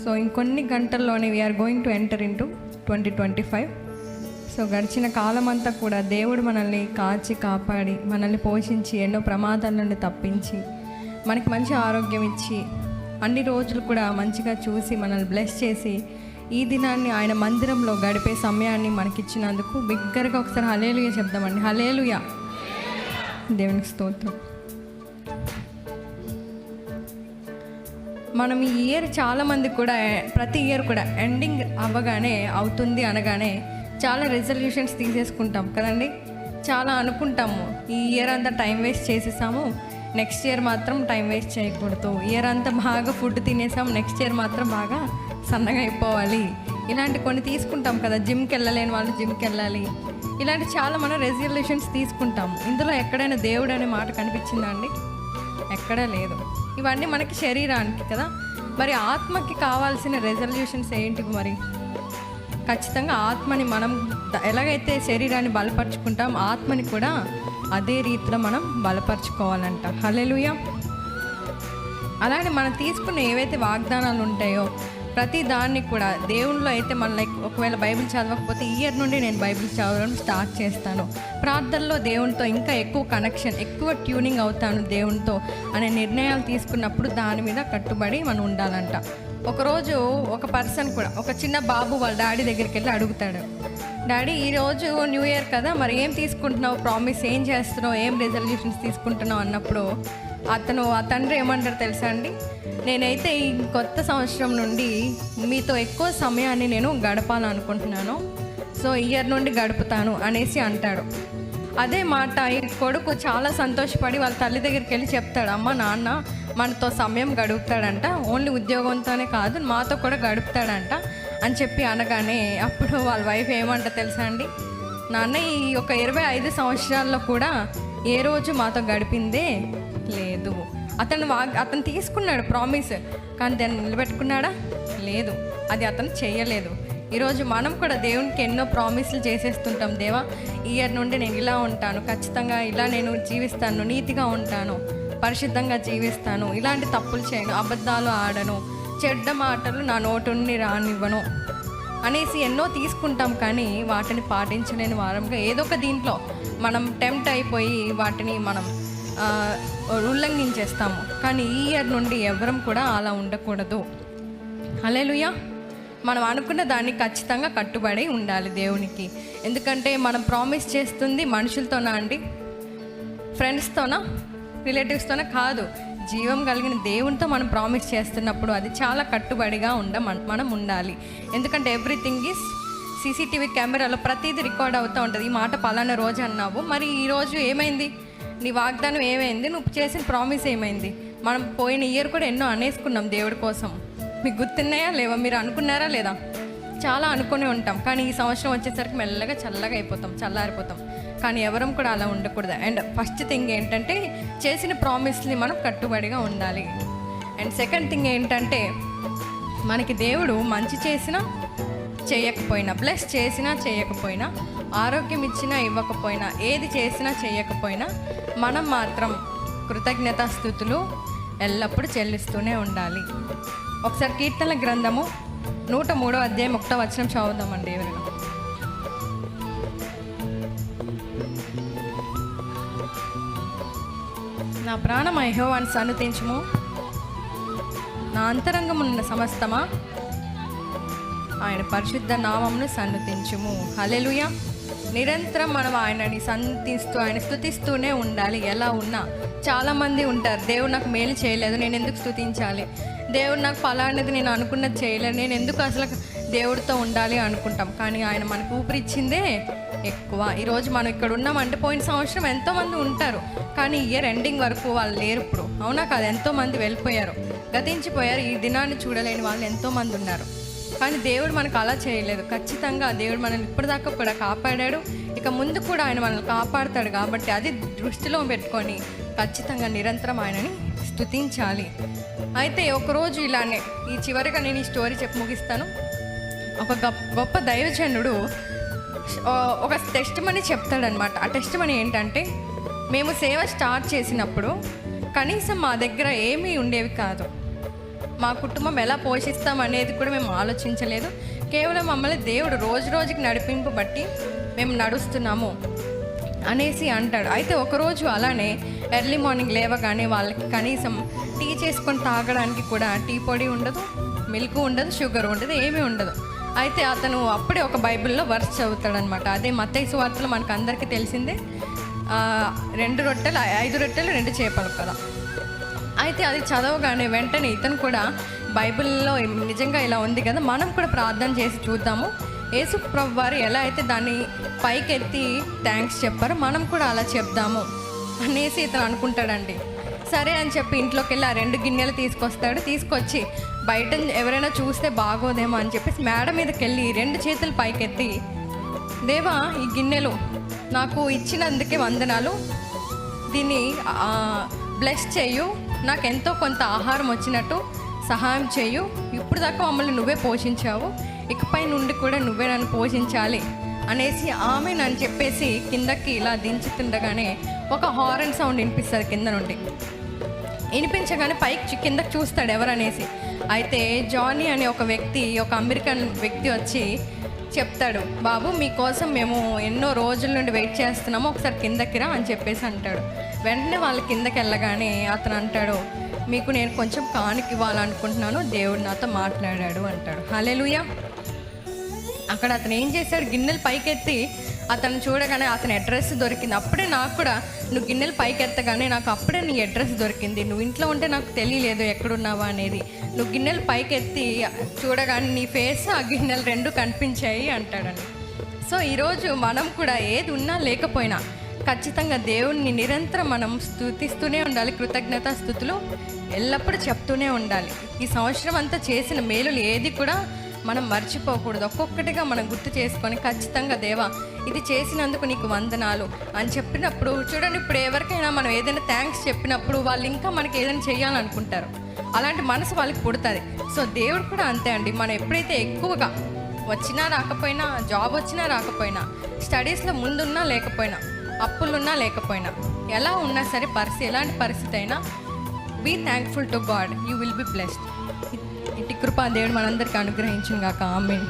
So ఇంకొన్ని గంటల్లోనే we are going to enter into 2025. So గడిచిన కాలం అంతా కూడా దేవుడు మనల్ని కాచి కాపాడి మనల్ని పోషించి ఎన్నో ప్రమాదాల నుండి తప్పించి మనకి మంచి ఆరోగ్యం ఇచ్చి అన్ని రోజులు కూడా మంచిగా చూసి మనల్ని బ్లెస్ చేసి ఈ దినాన్ని ఆయన మందిరంలో గడిపే సమయాన్ని మనకిచ్చినందుకు బిగ్గరగా ఒకసారి హల్లెలూయా చెప్దామండి. హల్లెలూయా, దేవునికి స్తోత్రం. మనం ఈ ఇయర్ చాలామంది కూడా ప్రతి ఇయర్ కూడా ఎండింగ్ అవ్వగానే అవుతుంది అనగానే చాలా రెజల్యూషన్స్ తీసేసుకుంటాం కదండి. చాలా అనుకుంటాము, ఈ ఇయర్ అంతా టైం వేస్ట్ చేసేసాము, నెక్స్ట్ ఇయర్ మాత్రం టైం వేస్ట్ చేయకూడదు, ఇయర్ అంతా బాగా ఫుడ్ తినేసాము, నెక్స్ట్ ఇయర్ మాత్రం బాగా సన్నగా అయిపోవాలి, ఇలాంటి కొన్ని తీసుకుంటాం కదా. జిమ్కి వెళ్ళలేని వాళ్ళు జిమ్కి వెళ్ళాలి, ఇలాంటి చాలా మనం రెజల్యూషన్స్ తీసుకుంటాము. ఇందులో ఎక్కడైనా దేవుడు అనే మాట కనిపించిందా అండి? ఎక్కడా లేదు. ఇవన్నీ మనకి శరీరానికి కదా. మరి ఆత్మకి కావాల్సిన రెజల్యూషన్స్ ఏంటి? మరి ఖచ్చితంగా ఆత్మని మనం ఎలాగైతే శరీరాన్ని బలపరుచుకుంటాం, ఆత్మని కూడా అదే రీతిలో మనం బలపరుచుకోవాలంట. హల్లెలూయా. అలాగే మనం తీసుకున్న ఏవైతే వాగ్దానాలు ఉంటాయో ప్రతి దాన్ని కూడా దేవునిలో అయితే మన ఒకవేళ బైబిల్ చదవకపోతే ఈ ఇయర్ నుండి నేను బైబిల్ చదవడం స్టార్ట్ చేస్తాను, ప్రార్థనలో దేవునితో ఇంకా ఎక్కువ కనెక్షన్, ఎక్కువ ట్యూనింగ్ అవుతాను దేవునితో అనే నిర్ణయాలు తీసుకున్నప్పుడు దాని మీద కట్టుబడి మనం ఉండాలంట. ఒకరోజు ఒక పర్సన్ కూడా, ఒక చిన్న బాబు వాళ్ళ డాడీ దగ్గరికి వెళ్ళి అడుగుతాడు, డాడీ ఈరోజు న్యూ ఇయర్ కదా, మరి ఏం తీసుకుంటున్నావు, ప్రామిస్ ఏం చేస్తున్నావు, ఏం రెజల్యూషన్స్ తీసుకుంటున్నావు అన్నప్పుడు ఆ తండ్రి ఏమంటారు తెలుసా అండి? నేనైతే ఈ కొత్త సంవత్సరం నుండి మీతో ఎక్కువ సమయాన్ని నేను గడపాలనుకుంటున్నాను, సో ఇయర్ నుండి గడుపుతాను అనేసి అంటాడు. అదే మాట ఈ కొడుకు చాలా సంతోషపడి వాళ్ళ తల్లి దగ్గరికి వెళ్ళి చెప్తాడు, అమ్మ నాన్న మనతో సమయం గడుపుతాడంట, ఓన్లీ ఉద్యోగంతోనే కాదు మాతో కూడా గడుపుతాడంట అని చెప్పి అనగానే అప్పుడు వాళ్ళ వైఫ్ ఏమంట తెలుసా అండి? నాన్న ఈ ఒక 25 సంవత్సరాల్లో కూడా ఏ రోజు మాతో గడిపిందే లేదు. అతను తీసుకున్నాడు ప్రామిస్, కానీ దాన్ని నిలబెట్టుకున్నాడా? లేదు, అది అతను చేయలేదు. ఈరోజు మనం కూడా దేవునికి ఎన్నో ప్రామిస్లు చేసేస్తుంటాం. దేవా ఈ ఇయర్ నుండి నేను ఇలా ఉంటాను, ఖచ్చితంగా ఇలా నేను జీవిస్తాను, నీతిగా ఉంటాను, పరిశుద్ధంగా జీవిస్తాను, ఇలాంటి తప్పులు చేయను, అబద్ధాలు ఆడను, చెడ్డ మాటలు నా నోటుని రానివ్వను అనేసి ఎన్నో తీసుకుంటాం. కానీ వాటిని పాటించలేని వారంగా ఏదో ఒక దీంట్లో మనం టెంప్ట్ అయిపోయి వాటిని మనం ఉల్లంఘించేస్తాము. కానీ ఈ ఇయర్ నుండి ఎవరం కూడా అలా ఉండకూడదు. హల్లెలూయా. మనం అనుకున్న దాన్ని ఖచ్చితంగా కట్టుబడి ఉండాలి దేవునికి. ఎందుకంటే మనం ప్రామిస్ చేస్తుంది మనుషులతోనా అండి? ఫ్రెండ్స్తోనా, రిలేటివ్స్తోనా? కాదు, జీవం కలిగిన దేవునితో మనం ప్రామిస్ చేస్తున్నప్పుడు అది చాలా కట్టుబడిగా మనం ఉండాలి. ఎందుకంటే ఎవ్రీథింగ్ ఈజ్ సీసీటీవీ కెమెరాలో ప్రతిదీ రికార్డ్ అవుతూ ఉంటుంది. ఈ మాట పలానా రోజు అన్నావు, మరి ఈరోజు ఏమైంది, నీ వాగ్దానం ఏమైంది, నువ్వు చేసిన ప్రామిస్ ఏమైంది? మనం పోయిన ఇయర్ కూడా ఎన్నో అనేసుకున్నాం దేవుడి కోసం. మీకు గుర్తున్నాయా లేవా? మీరు అనుకున్నారా లేదా? చాలా అనుకునే ఉంటాం, కానీ ఈ సంవత్సరం వచ్చేసరికి మెల్లగా చల్లగా అయిపోతాం, చల్లారిపోతాం. కానీ ఎవరం కూడా అలా ఉండకూడదు. అండ్ ఫస్ట్ థింగ్ ఏంటంటే చేసిన ప్రామిస్ని మనం కట్టుబడిగా ఉండాలి. అండ్ సెకండ్ థింగ్ ఏంటంటే మనకి దేవుడు మంచి చేసినా చేయకపోయినా, బ్లెస్ చేసినా చేయకపోయినా, ఆరోగ్యం ఇచ్చినా ఇవ్వకపోయినా, ఏది చేసినా చేయకపోయినా మనం మాత్రం కృతజ్ఞతాస్తుతులు ఎల్లప్పుడూ చెల్లిస్తూనే ఉండాలి. ఒకసారి కీర్తనల గ్రంథము 103వ అధ్యాయం 1వ వచనం చదువుదామండి. ఎవరైనా నా ప్రాణమా యెహోవాను సన్నుతించుము, నా అంతరంగమున్న సమస్తమా ఆయన పరిశుద్ధ నామమును సన్నుతించుము. హల్లెలూయా. నిరంతరం మనం ఆయనని ఆయన స్తుతిస్తూనే ఉండాలి. ఎలా ఉన్నా చాలామంది ఉంటారు, దేవుడు నాకు మేలు చేయలేదు, నేను ఎందుకు స్తుతించాలి, దేవుడు నాకు ఫలానది నేను అనుకున్నది చేయలేదు, నేను ఎందుకు అసలు దేవుడితో ఉండాలి అనుకుంటాం. కానీ ఆయన మనకు ఊపిరిచ్చిందే ఎక్కువ. ఈరోజు మనం ఇక్కడ ఉన్నామంటే పోయిన సంవత్సరం ఎంతోమంది ఉంటారు, కానీ ఇయర్ ఎండింగ్ వరకు వాళ్ళు లేరు ఇప్పుడు. అవునా కాదు? ఎంతోమంది వెళ్ళిపోయారు, గతించిపోయారు. ఈ దినాన్ని చూడలేని వాళ్ళు ఎంతోమంది ఉన్నారు. కానీ దేవుడు మనకు అలా చేయలేదు. ఖచ్చితంగా దేవుడు మనల్ని ఇప్పటిదాకా కూడా కాపాడాడు, ఇక ముందు కూడా ఆయన మనల్ని కాపాడుతాడు. కాబట్టి అది దృష్టిలో పెట్టుకొని ఖచ్చితంగా నిరంతరం ఆయనని స్తుతించాలి. అయితే ఒకరోజు ఇలానే ఈ చివరిగా నేను ఈ స్టోరీ చెప్పి ముగిస్తాను. ఒక గొప్ప దైవజనుడు ఒక టెస్టిమనీ చెప్తాడనమాట. ఆ టెస్టిమనీ ఏంటంటే, మేము సేవ స్టార్ట్ చేసినప్పుడు కనీసం మా దగ్గర ఏమీ ఉండేవి కాదు, మా కుటుంబం ఎలా పోషిస్తాం అనేది కూడా మేము ఆలోచించలేదు. కేవలం మమ్మల్ని దేవుడు రోజు రోజుకి నడిపింపు బట్టి మేము నడుస్తున్నాము అనేసి అంటాడు. అయితే ఒకరోజు అలానే ఎర్లీ మార్నింగ్ లేవగానే వాళ్ళకి కనీసం టీ చేసుకొని తాగడానికి కూడా టీ పొడి ఉండదు, మిల్క్ ఉండదు, షుగర్ ఉండదు, ఏమీ ఉండదు. అయితే అతను అప్పుడే ఒక బైబిల్లో వర్స్ చదువుతాడనమాట. అదే మత్తయి సువార్తలో మనకు అందరికీ తెలిసిందే, 2 రొట్టెలు 5 రొట్టెలు 2 చేపలు కదా. అయితే అది చదవగానే వెంటనే ఇతను కూడా బైబిల్లో నిజంగా ఇలా ఉంది కదా, మనం కూడా ప్రార్థన చేసి చూద్దాము, యేసు ప్రభు వారు ఎలా అయితే దాన్ని పైకెత్తి థ్యాంక్స్ చెప్పారో మనం కూడా అలా చెప్దాము అనేసి ఇతను అనుకుంటాడండి. సరే అని చెప్పి ఇంట్లోకి వెళ్ళి ఆ 2 గిన్నెలు తీసుకొస్తాడు. తీసుకొచ్చి బయట ఎవరైనా చూస్తే బాగోదేమో అని చెప్పేసి మేడ మీదకి వెళ్ళి 2 చేతులు పైకెత్తి, దేవా ఈ గిన్నెలు నాకు ఇచ్చినందుకే వందనాలు, దీన్ని బ్లెస్ చేయు, నాకు ఎంతో కొంత ఆహారం వచ్చినట్టు సహాయం చేయు, ఇప్పుడు దాకా మమ్మల్ని నువ్వే పోషించావు, ఇకపై నుండి కూడా నువ్వే నన్ను పోషించాలి అనేసి ఆమె నన్ను చెప్పేసి కిందకి ఇలా దించుతుండగానే ఒక హారన్ సౌండ్ వినిపిస్తుంది కింద నుండి. వినిపించగానే పైకి కిందకి చూస్తాడు ఎవరనేసి. అయితే జానీ అనే ఒక వ్యక్తి, ఒక అమెరికన్ వ్యక్తి వచ్చి చెప్తాడు, బాబు మీకోసం మేము ఎన్నో రోజుల నుండి వెయిట్ చేస్తున్నాము, ఒకసారి కిందకి రా అని చెప్పేసి అంటాడు. వెంటనే వాళ్ళు కిందకి వెళ్ళగానే అతను అంటాడు, మీకు నేను కొంచెం కానుక ఇవ్వాలనుకుంటున్నాను, దేవుడు నాతో మాట్లాడాడు అంటాడు. హల్లెలూయా. అక్కడ అతను ఏం చేశాడు, గిన్నెలు పైకెత్తి అతను చూడగానే అతని అడ్రస్ దొరికింది. అప్పుడే నాకు కూడా, నువ్వు గిన్నెలు పైకెత్తగానే నాకు అప్పుడే నీ అడ్రస్ దొరికింది, నువ్వు ఇంట్లో ఉంటే నాకు తెలియలేదు ఎక్కడున్నావా అనేది, నువ్వు గిన్నెలు పైకెత్తి చూడగానే నీ ఫేస్ ఆ గిన్నెలు 2 కనిపించాయి అంటాడని. సో ఈరోజు మనం కూడా ఏది ఉన్నా లేకపోయినా ఖచ్చితంగా దేవుణ్ణి నిరంతరం మనం స్తుతిస్తూనే ఉండాలి. కృతజ్ఞతా స్తుతులు ఎల్లప్పుడూ చెప్తూనే ఉండాలి. ఈ సంవత్సరం అంతా చేసిన మేలులు ఏది కూడా మనం మర్చిపోకూడదు. ఒక్కొక్కటిగా మనం గుర్తు చేసుకొని ఖచ్చితంగా దేవా ఇది చేసినందుకు నీకు వందనాలు అని చెప్పినప్పుడు చూడండి, ఇప్పుడు ఎవరికైనా మనం ఏదైనా థ్యాంక్స్ చెప్పినప్పుడు వాళ్ళు ఇంకా మనకి ఏదైనా చేయాలనుకుంటారు, అలాంటి మనసు వాళ్ళకి పుడుతుంది. సో దేవుడు కూడా అంతే అండి. మనం ఎప్పుడైతే ఎక్కువగా వచ్చినా రాకపోయినా, జాబ్ వచ్చినా రాకపోయినా, స్టడీస్లో ముందున్నా లేకపోయినా, అప్పులున్నా లేకపోయినా, ఎలా ఉన్నా సరే ఎలాంటి పరిస్థితి అయినా be thankful to God, you will be blessed. ఇటు కృపా దేవుడు మనందరికీ అనుగ్రహించును గాక. ఆమేన్.